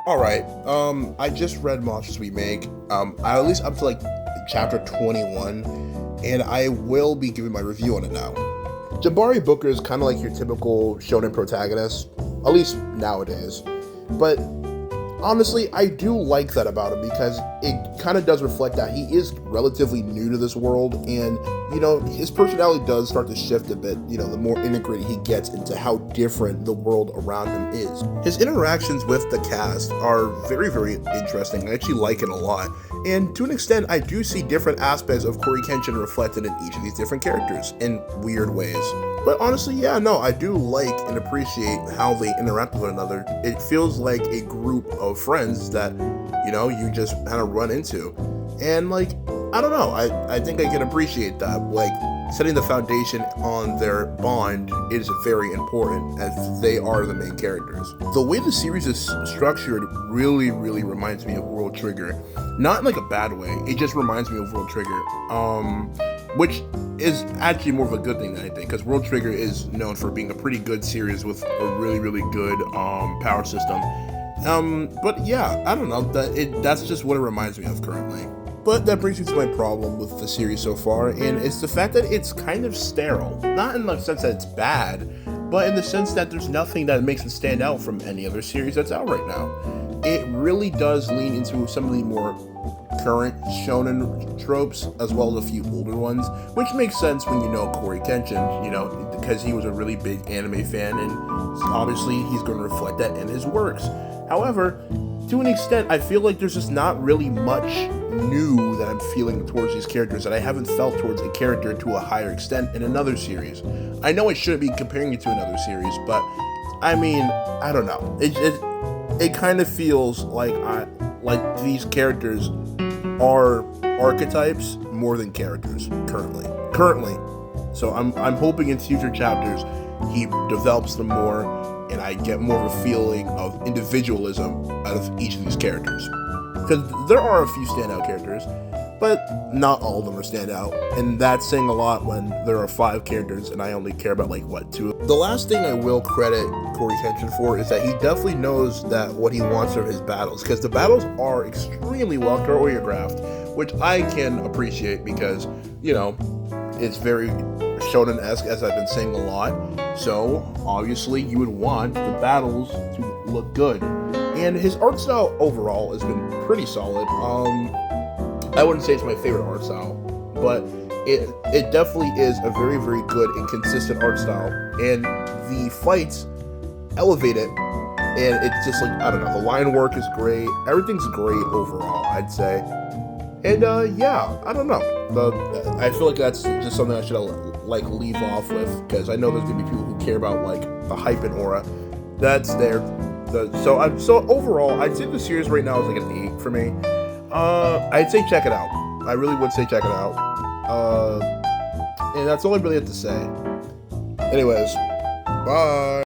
Alright, I just read Monsters We Make, I at least up to, like, chapter 21, and I will be giving my review on it now. Jabari Booker is kinda like your typical shonen protagonist, at least nowadays, but honestly, I do like that about him because it kind of does reflect that he is relatively new to this world, and his personality does start to shift a bit, the more integrated he gets into how different the world around him is. His interactions with the cast are very, very interesting. I actually like it a lot. And to an extent, I do see different aspects of Corey Kenshin reflected in each of these different characters in weird ways. But honestly, yeah, no, I do like and appreciate how they interact with one another. It feels like a group of friends that, you just kind of run into. And like, I don't know, I think I can appreciate that. Like, setting the foundation on their bond is very important as they are the main characters. The way the series is structured really, really reminds me of World Trigger. Not in like a bad way, it just reminds me of World Trigger. Which is actually more of a good thing than anything, because World Trigger is known for being a pretty good series with a really, really good power system. But yeah, I don't know, that's just what it reminds me of currently. But that brings me to my problem with the series so far, and it's the fact that it's kind of sterile. Not in the sense that it's bad, but in the sense that there's nothing that makes it stand out from any other series that's out right now. It really does lean into some of the more current shonen tropes, as well as a few older ones, which makes sense when you know Corey Kenshin, because he was a really big anime fan, and obviously he's going to reflect that in his works. However, to an extent, I feel like there's just not really much new that I'm feeling towards these characters that I haven't felt towards a character to a higher extent in another series. I know I shouldn't be comparing it to another series, but I mean, I don't know. It kind of feels like these characters are archetypes more than characters currently. So I'm hoping in future chapters he develops them more and I get more of a feeling of individualism out of each of these characters. Because there are a few standout characters, but not all of them are standout, and that's saying a lot when there are 5 characters and I only care about like, what, 2? The last thing I will credit Corey Kenshin for is that he definitely knows that what he wants from his battles, because the battles are extremely well choreographed, which I can appreciate because, it's very shonen-esque, as I've been saying a lot. So obviously you would want the battles to look good. And his art style overall has been pretty solid. I wouldn't say it's my favorite art style, but it definitely is a very, very good and consistent art style. And the fights elevate it. And it's just like, I don't know, the line work is great. Everything's great overall, I'd say. And yeah, I don't know. I feel like that's just something I should leave off with, because I know there's gonna be people who care about like the hype and aura that's there. So overall, I'd say the series right now is like an 8 for me. I'd say check it out. I really would say check it out. And that's all I really have to say. Anyways, bye.